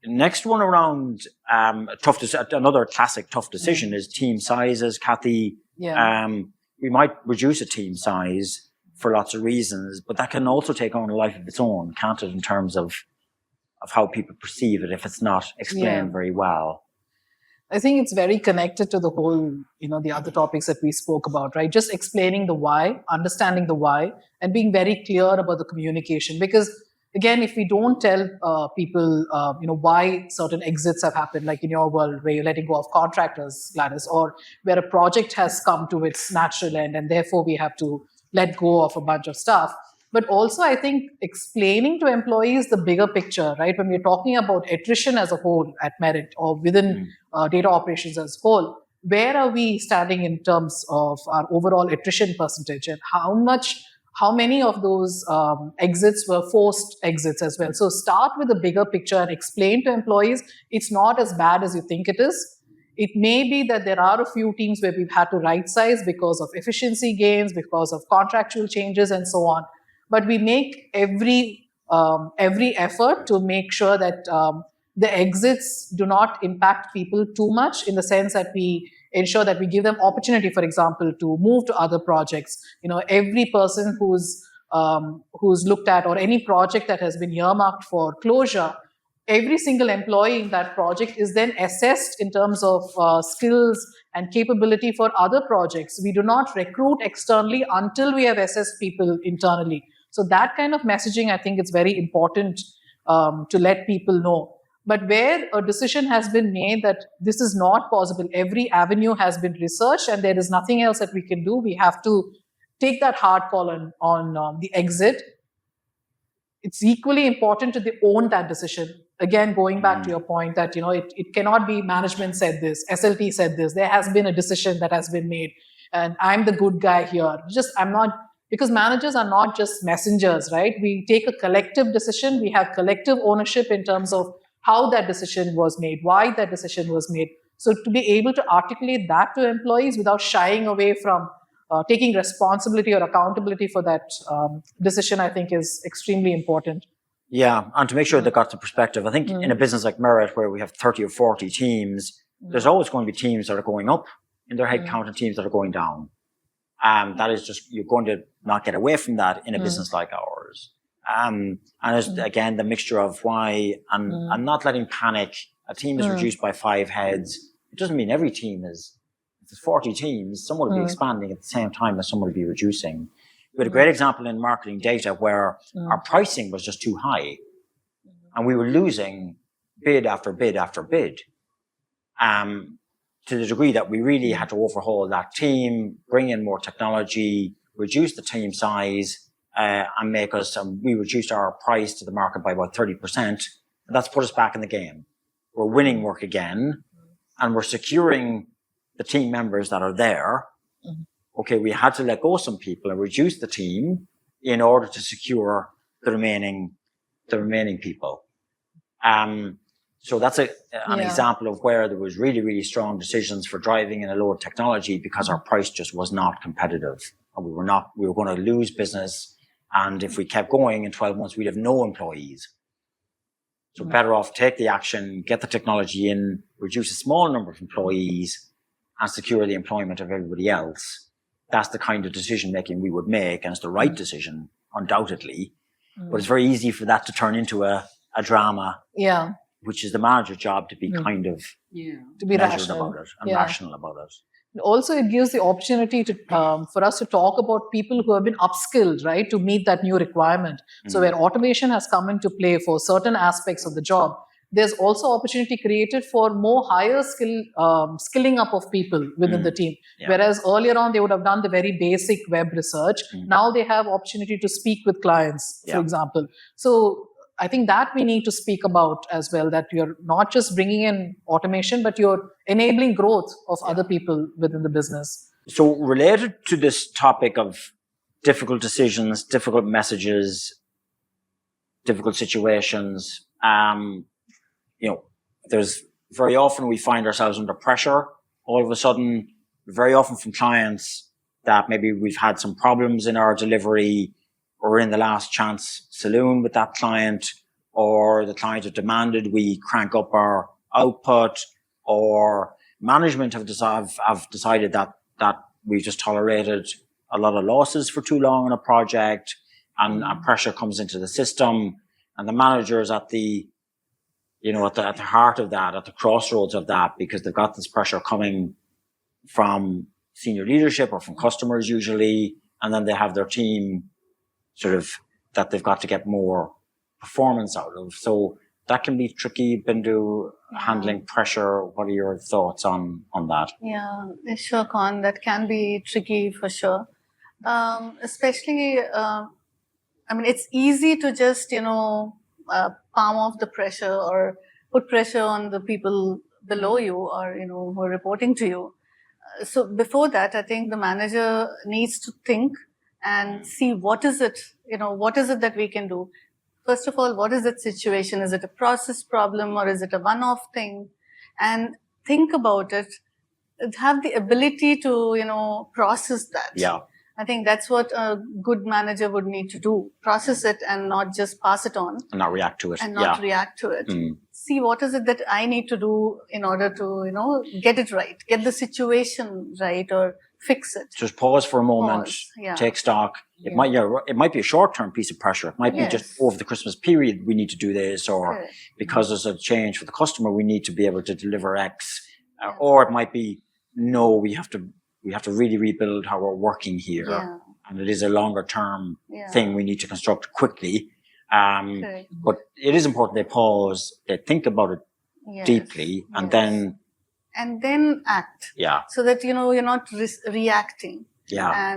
Next one around another classic tough decision is team sizes, Kathy. Yeah. We might reduce a team size for lots of reasons, but that can also take on a life of its own, can't it, in terms of how people perceive it if it's not explained very well. I think it's very connected to the whole, the other topics that we spoke about, right? Just explaining the why, understanding the why, and being very clear about the communication. Because again, if we don't tell people, why certain exits have happened, like in your world where you're letting go of contractors, Gladys, or where a project has come to its natural end and therefore we have to let go of a bunch of stuff. But also, I think explaining to employees the bigger picture, right? When we're talking about attrition as a whole at Merit or within data operations as a whole, where are we standing in terms of our overall attrition percentage, and how many of those exits were forced exits as well? So start with the bigger picture and explain to employees it's not as bad as you think it is. It may be that there are a few teams where we've had to right size because of efficiency gains, because of contractual changes and so on. But we make every effort to make sure that the exits do not impact people too much, in the sense that we ensure that we give them opportunity, for example, to move to other projects. Every person who's looked at, or any project that has been earmarked for closure, every single employee in that project is then assessed in terms of skills and capability for other projects. We do not recruit externally until we have assessed people internally. So that kind of messaging, I think it's very important to let people know. But where a decision has been made that this is not possible, every avenue has been researched and there is nothing else that we can do, we have to take that hard call on the exit. It's equally important to own that decision. Again, going back to your point that, it cannot be management said this, SLT said this, there has been a decision that has been made and I'm the good guy here. Because managers are not just messengers, right? We take a collective decision. We have collective ownership in terms of how that decision was made, why that decision was made. So to be able to articulate that to employees without shying away from taking responsibility or accountability for that decision, I think is extremely important. Yeah, and to make sure they got the perspective. I think in a business like Merit, where we have 30 or 40 teams, there's always going to be teams that are going up in their headcount and teams that are going down. That is just, you're going to not get away from that in a business like ours. And there's, again, the mixture of why and not letting panic. A team is reduced by 5 heads. It doesn't mean every team is, if there's 40 teams, some will be expanding at the same time as some will be reducing. We had a great example in marketing data where our pricing was just too high and we were losing bid after bid after bid. To the degree that we really had to overhaul that team, bring in more technology, reduce the team size, and we reduced our price to the market by about 30%. And that's put us back in the game. We're winning work again, and we're securing the team members that are there. Okay, we had to let go of some people and reduce the team in order to secure the remaining people. So that's an example of where there was really, really strong decisions for driving in a lower technology because our price just was not competitive. And we were going to lose business. And if we kept going in 12 months, we'd have no employees. So better off take the action, get the technology in, reduce a small number of employees and secure the employment of everybody else. That's the kind of decision making we would make. And it's the right decision, undoubtedly. But it's very easy for that to turn into a drama. Yeah. Which is the manager's job to be kind of to be rational about it and rational about it. Also, it gives the opportunity to for us to talk about people who have been upskilled, right, to meet that new requirement. So where automation has come into play for certain aspects of the job, there's also opportunity created for more higher skilling up of people within the team. Whereas earlier on, they would have done the very basic web research. Now they have opportunity to speak with clients, for example. So I think that we need to speak about as well, that you're not just bringing in automation, but you're enabling growth of other people within the business. So related to this topic of difficult decisions, difficult messages, difficult situations, there's very often we find ourselves under pressure all of a sudden, very often from clients that maybe we've had some problems in our delivery, or in the last chance saloon with that client, or the client have demanded we crank up our output, or management have decided that we just tolerated a lot of losses for too long on a project, and pressure comes into the system, and the manager is at the heart of that, at the crossroads of that, because they've got this pressure coming from senior leadership or from customers usually, and then they have their team sort of that they've got to get more performance out of. So that can be tricky, Bindu, handling pressure. What are your thoughts on that? Yeah, sure, Con. That can be tricky for sure. Especially, it's easy to just, palm off the pressure or put pressure on the people below you or, who are reporting to you. So before that, I think the manager needs to think and see what is it that we can do. First of all, what is that situation? Is it a process problem or is it a one-off thing? And think about it. Have the ability to, process that. Yeah. I think that's what a good manager would need to do. Process it and not just pass it on. And not react to it. And not react to it. See what is it that I need to do in order to, get it right, get the situation right or fix it. Just pause for a moment, take stock. It might be a short-term piece of pressure. It might be just over the Christmas period, we need to do this, or because there's a change for the customer, we need to be able to deliver X. Or it might be, no, we have to really rebuild how we're working here. Yeah. And it is a longer-term thing we need to construct quickly. But it is important they pause, they think about it deeply, and then act. Yeah. So that, you're not reacting. Yeah.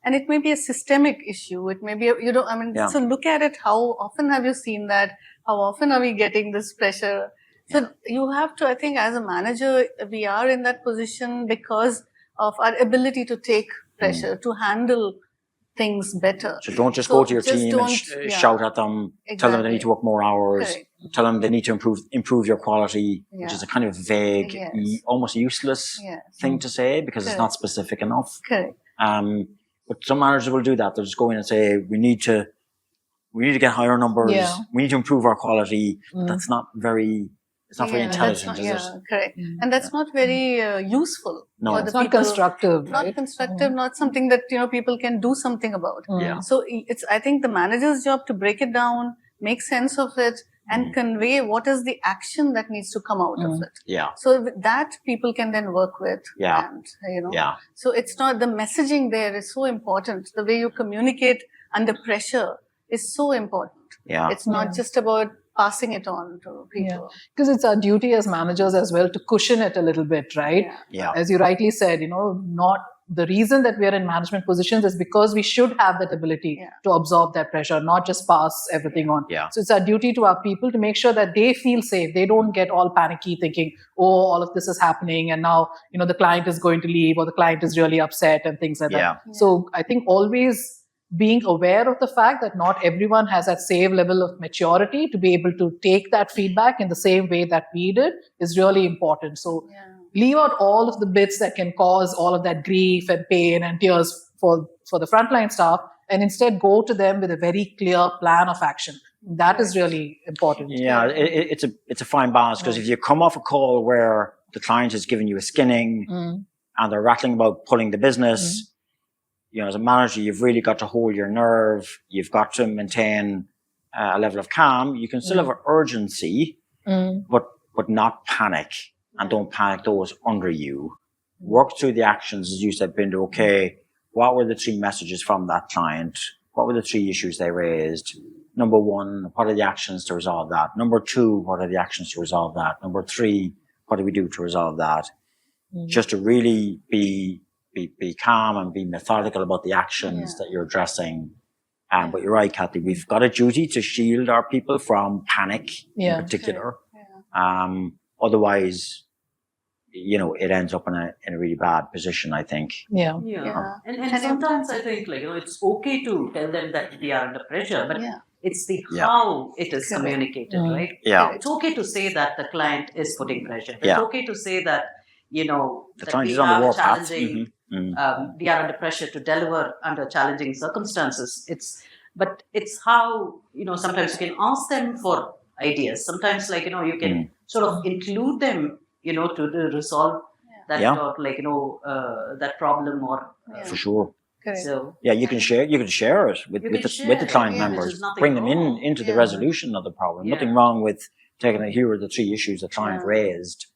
And it may be a systemic issue. It may be, so look at it. How often have you seen that? How often are we getting this pressure? So you have to, I think as a manager, we are in that position because of our ability to take pressure, to handle things better. So don't just go to your team and shout at them, tell them they need to work more hours, tell them they need to improve your quality, which is a kind of vague, almost useless thing to say because it's not specific enough. Correct. But some managers will do that. They'll just go in and say, we need to get higher numbers. We need to improve our quality. That's not very, it's not very intelligent, is it? Correct. And that's not very useful. No, it's not constructive. Not constructive, not something that, people can do something about. Yeah. So it's, I think, the manager's job to break it down, make sense of it, and convey what is the action that needs to come out of it. Yeah. So with that, people can then work with. Yeah. And, So it's not, the messaging there is so important. The way you communicate under pressure is so important. Yeah. It's not just about passing it on to people. Because it's our duty as managers as well to cushion it a little bit, right? Yeah. As you rightly said, not the reason that we are in management positions is because we should have that ability to absorb that pressure, not just pass everything on. Yeah. So it's our duty to our people to make sure that they feel safe. They don't get all panicky thinking, oh, all of this is happening and now, the client is going to leave or the client is really upset and things like that. So I think always being aware of the fact that not everyone has that same level of maturity to be able to take that feedback in the same way that we did is really important. So leave out all of the bits that can cause all of that grief and pain and tears for the frontline staff and instead go to them with a very clear plan of action. That is really important. Yeah, it's a fine balance because if you come off a call where the client has given you a skinning and they're rattling about pulling the business, as a manager, you've really got to hold your nerve. You've got to maintain a level of calm. You can still have an urgency, but not panic. And don't panic those under you. Work through the actions, as you said, Bindu. Okay, what were the 3 messages from that client? What were the 3 issues they raised? Number 1, what are the actions to resolve that? Number 2, what are the actions to resolve that? Number 3, what do we do to resolve that? Just to really be calm and be methodical about the actions that you're addressing. But you're right, Kathy, we've got a duty to shield our people from panic in particular. Otherwise, it ends up in a really bad position, I think. Yeah. And sometimes I think it's okay to tell them that they are under pressure, but it's the how it is communicated, right? Yeah. It's okay to say that the client is putting pressure. It's okay to say that, the that client we is on the are warpath. challenging, we are under pressure to deliver under challenging circumstances. But it's how, sometimes you can ask them for ideas. Sometimes, like, you can sort of include them, to resolve that, Yeah. or like, that problem, or For sure. Correct. so. Yeah, you can share it with You with can the, share with the it, client yeah, which members. is nothing Bring them wrong. into the Yeah. resolution of the problem. Yeah. Nothing wrong with taking it. Here are the 3 issues the client Yeah. raised.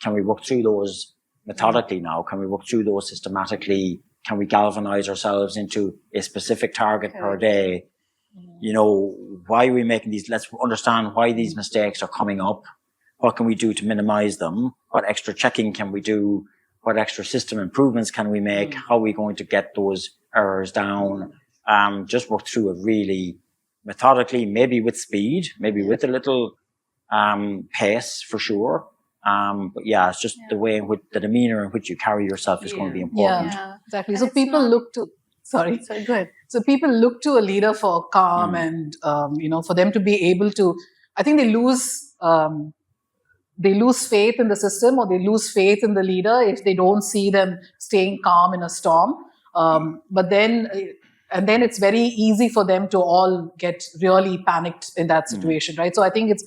Can we work through those methodically now? Can we work through those systematically? Can we galvanize ourselves into a specific target per Correct. day? Why are we making these? Let's understand why these mistakes are coming up. What can we do to minimize them? What extra checking can we do? What extra system improvements can we make? How are we going to get those errors down? Just work through it really methodically, maybe with speed, maybe with a little pace for sure. But yeah, it's just the way in which the demeanor in which you carry yourself is going to be important. Yeah. Exactly. And So it's people not- look to, sorry. Sorry, go ahead. So people look to a leader for calm and, for them to be able to, I think they lose faith in the system, or they lose faith in the leader if they don't see them staying calm in a storm. But then it's very easy for them to all get really panicked in that situation, right? So I think it's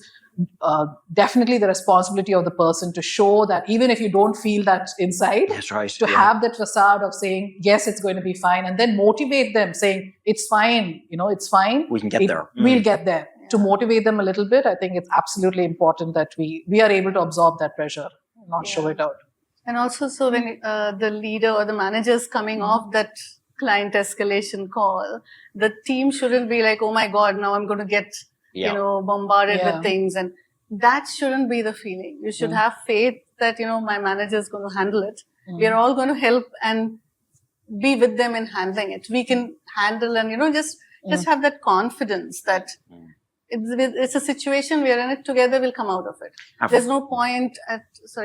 definitely the responsibility of the person to show that even if you don't feel that inside, That's right. to have that facade of saying, yes, it's going to be fine, and then motivate them saying, it's fine, it's fine. We can get there. We'll get there. To motivate them a little bit, I think it's absolutely important that we are able to absorb that pressure, not show it out. And also, so when the leader or the manager is coming off that client escalation call, the team shouldn't be like, oh my God, now I'm going to get, bombarded Yeah. with things. And that shouldn't be the feeling. You should have faith that, my manager is going to handle it. We are all going to help and be with them in handling it. We can handle and, just have that confidence that it's a situation, we are in it together, we'll come out of it. There's no point at,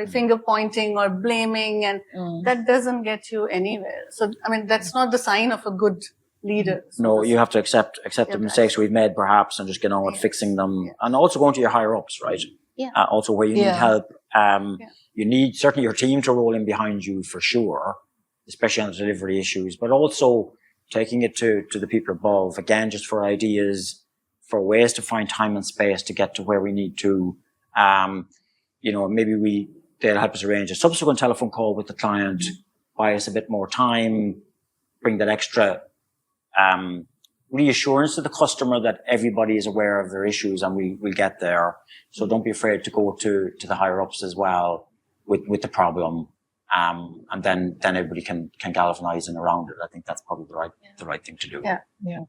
finger pointing or blaming, and that doesn't get you anywhere. So, that's not the sign of a good leader. So No, you have to accept the mistakes we've made, perhaps, and just get on with fixing them. And also going to your higher ups, right? Yeah. Also where you need help. You need certainly your team to roll in behind you for sure, especially on the delivery issues, but also taking it to the people above, again, just for ideas, for ways to find time and space to get to where we need to. Maybe they'll help us arrange a subsequent telephone call with the client, buy us a bit more time, bring that extra reassurance to the customer that everybody is aware of their issues and we'll get there. So don't be afraid to go to the higher ups as well with the problem. And then everybody can galvanize in around it. I think that's probably the right thing to do. Yeah. Yeah.